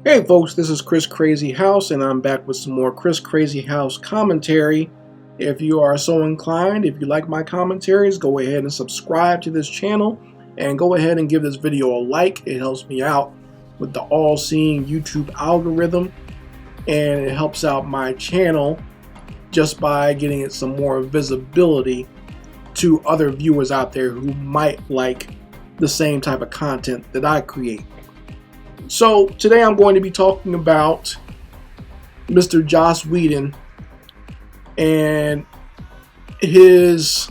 Hey folks, this is Chris Crazyhouse, and I'm back with some more Chris Crazyhouse commentary. If you are so inclined, if you like my commentaries, go ahead and subscribe to this channel, and go ahead and give this video a like. It helps me out with the all-seeing YouTube algorithm, and it helps out my channel just by getting it some more visibility to other viewers out there who might like the same type of content that I create. So today I'm going to be talking about Mr. Joss Whedon and his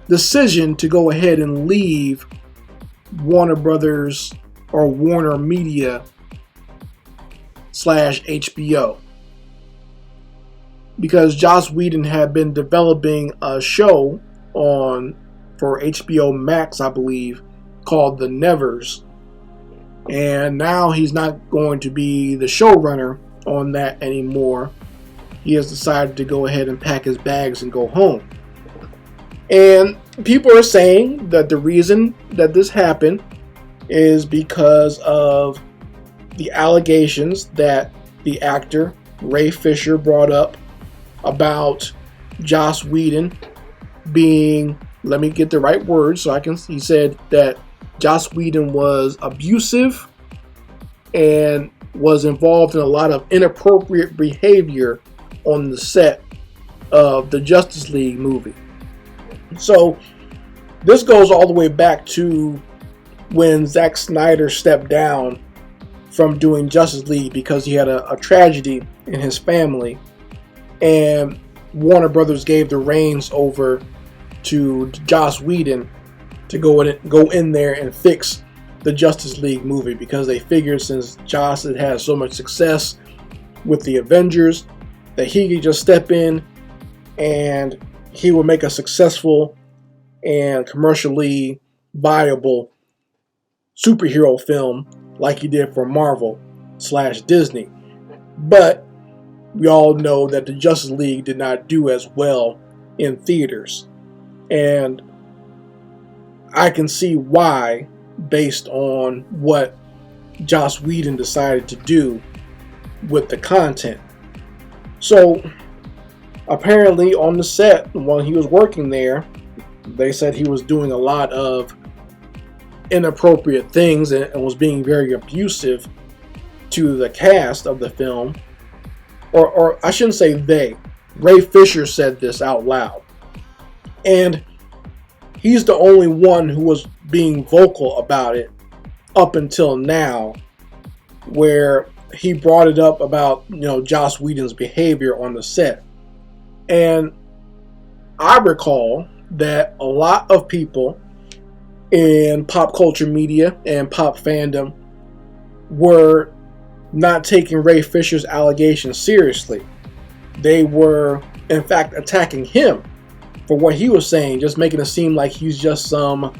decision to go ahead and leave Warner Brothers or Warner Media / HBO, because Joss Whedon had been developing a show for HBO Max, I believe, called The Nevers. And now he's not going to be the showrunner on that anymore. He has decided to go ahead and pack his bags and go home. And people are saying that the reason that this happened is because of the allegations that the actor Ray Fisher brought up about Joss Whedon being, let me get the right words so he said that Joss Whedon was abusive and was involved in a lot of inappropriate behavior on the set of the Justice League movie. So this goes all the way back to when Zack Snyder stepped down from doing Justice League because he had a tragedy in his family, and Warner Brothers gave the reins over to Joss Whedon to go in there and fix the Justice League movie, because they figured since Joss had had so much success with the Avengers that he could just step in and he would make a successful and commercially viable superhero film like he did for Marvel / Disney. But we all know that the Justice League did not do as well in theaters, and I can see why, based on what Joss Whedon decided to do with the content. So apparently on the set, when he was working there, they said he was doing a lot of inappropriate things and was being very abusive to the cast of the film. Or I shouldn't say they. Ray Fisher said this out loud. And he's the only one who was being vocal about it up until now, where he brought it up about, Joss Whedon's behavior on the set. And I recall that a lot of people in pop culture media and pop fandom were not taking Ray Fisher's allegations seriously. They were, in fact, attacking him for what he was saying, just making it seem like he's just some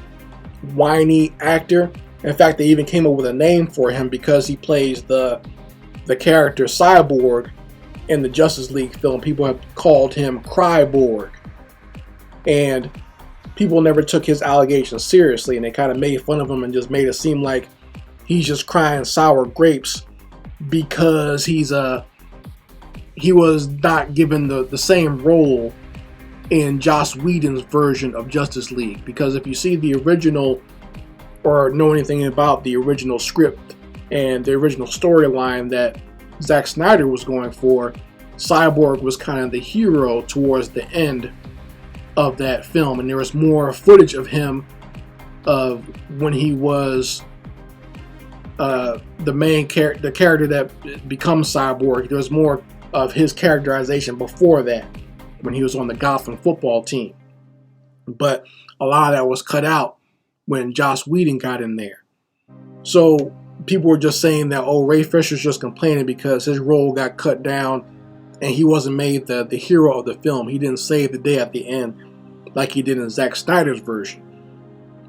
whiny actor. In fact, they even came up with a name for him because he plays the character Cyborg in the Justice League film. People have called him Cryborg. And people never took his allegations seriously, and they kind of made fun of him and just made it seem like he's just crying sour grapes because he was not given the same role in Joss Whedon's version of Justice League. Because if you see the original or know anything about the original script and the original storyline that Zack Snyder was going for, Cyborg was kind of the hero towards the end of that film, and there was more footage of him of when he was the character that becomes Cyborg. There was more of his characterization before that, when he was on the Gotham football team. But a lot of that was cut out when Joss Whedon got in there. So people were just saying that, Ray Fisher's just complaining because his role got cut down and he wasn't made the hero of the film. He didn't save the day at the end like he did in Zack Snyder's version.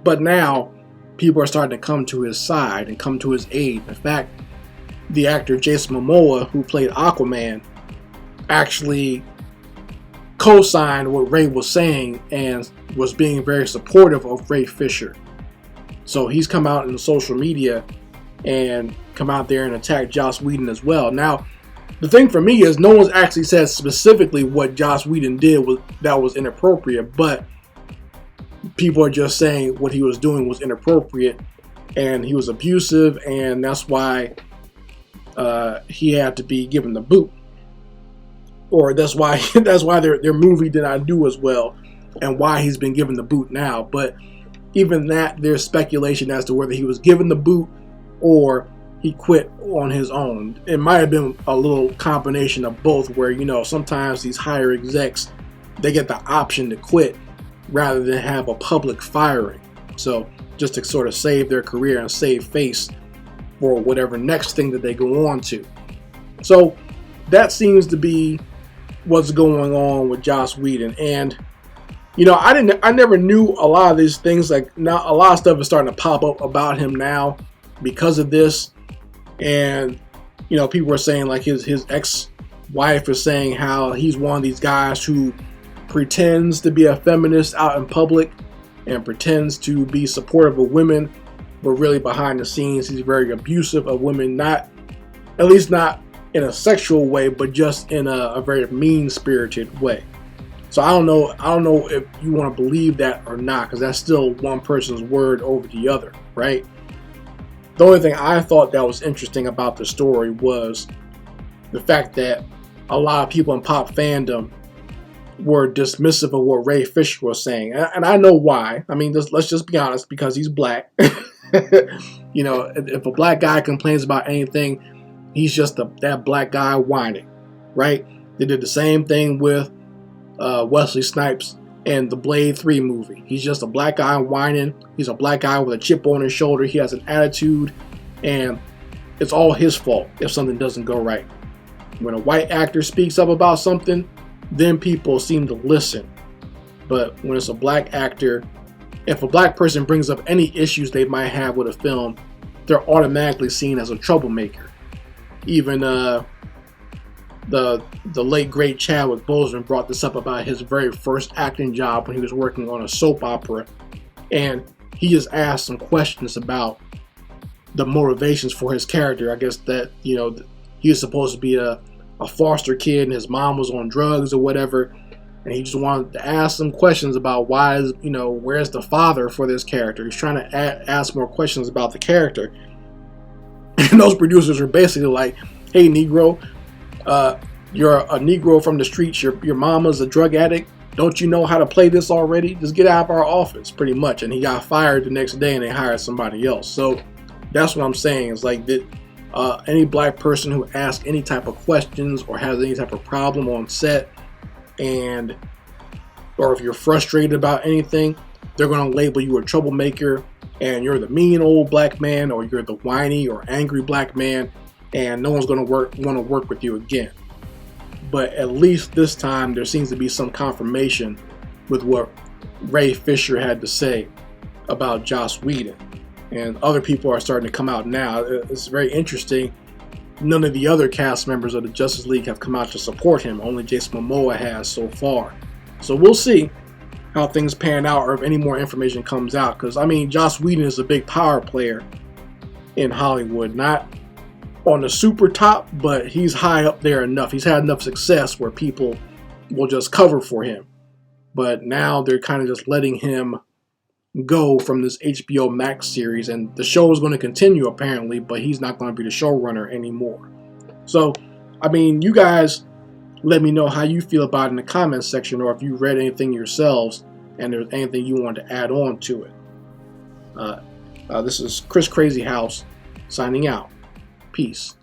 But now people are starting to come to his side and come to his aid. In fact, the actor Jason Momoa, who played Aquaman, actually co-signed what Ray was saying and was being very supportive of Ray Fisher. So he's come out in social media and come out there and attack Joss Whedon as well. Now, the thing for me is no one's actually said specifically what Joss Whedon did that was inappropriate, but people are just saying what he was doing was inappropriate and he was abusive, and that's why he had to be given the boot, or that's why their movie did not do as well, and why he's been given the boot now. But even that, there's speculation as to whether he was given the boot or he quit on his own. It might have been a little combination of both, where, you know, sometimes these higher execs, they get the option to quit rather than have a public firing. So just to sort of save their career and save face for whatever next thing that they go on to. So that seems to be what's going on with Joss Whedon. And you know, I never knew a lot of these things. Like, now a lot of stuff is starting to pop up about him now because of this. And you know, people are saying, like, his ex-wife is saying how he's one of these guys who pretends to be a feminist out in public and pretends to be supportive of women, but really behind the scenes he's very abusive of women, not, at least not in a sexual way, but just in a very mean-spirited way. So I don't know if you want to believe that or not, because that's still one person's word over the other, right? The only thing I thought that was interesting about the story was the fact that a lot of people in pop fandom were dismissive of what Ray Fisher was saying. And I know why. I mean, let's just be honest, because he's black. You know, if a black guy complains about anything, he's just that black guy whining, right? They did the same thing with Wesley Snipes in the Blade 3 movie. He's just a black guy whining. He's a black guy with a chip on his shoulder. He has an attitude, and it's all his fault if something doesn't go right. When a white actor speaks up about something, then people seem to listen. But when it's a black actor, if a black person brings up any issues they might have with a film, they're automatically seen as a troublemaker. Even the late great Chadwick Boseman brought this up about his very first acting job when he was working on a soap opera, and he just asked some questions about the motivations for his character. I guess that, you know, he was supposed to be a foster kid and his mom was on drugs or whatever, and he just wanted to ask some questions about where's the father for this character. He's trying to ask more questions about the character, and those producers are basically like, hey, Negro, you're a Negro from the streets, your mama's a drug addict, don't you know how to play this already? Just get out of our office, pretty much. And he got fired the next day and they hired somebody else. So that's what I'm saying, is like that any black person who asks any type of questions or has any type of problem on set, or if you're frustrated about anything, they're going to label you a troublemaker, and you're the mean old black man, or you're the whiny or angry black man, and no one's going to want to work with you again. But at least this time there seems to be some confirmation with what Ray Fisher had to say about Joss Whedon, and other people are starting to come out now. It's very interesting. None of the other cast members of the Justice League have come out to support him. Only Jason Momoa has so far. So we'll see how things pan out, or if any more information comes out. Because, I mean, Joss Whedon is a big power player in Hollywood. Not on the super top, but he's high up there enough. He's had enough success where people will just cover for him. But now they're kind of just letting him go from this HBO Max series, and the show is going to continue apparently, but he's not going to be the showrunner anymore. So, I mean, you guys let me know how you feel about it in the comments section, or if you read anything yourselves and there's anything you want to add on to it. This is Chris Crazyhouse signing out. Peace.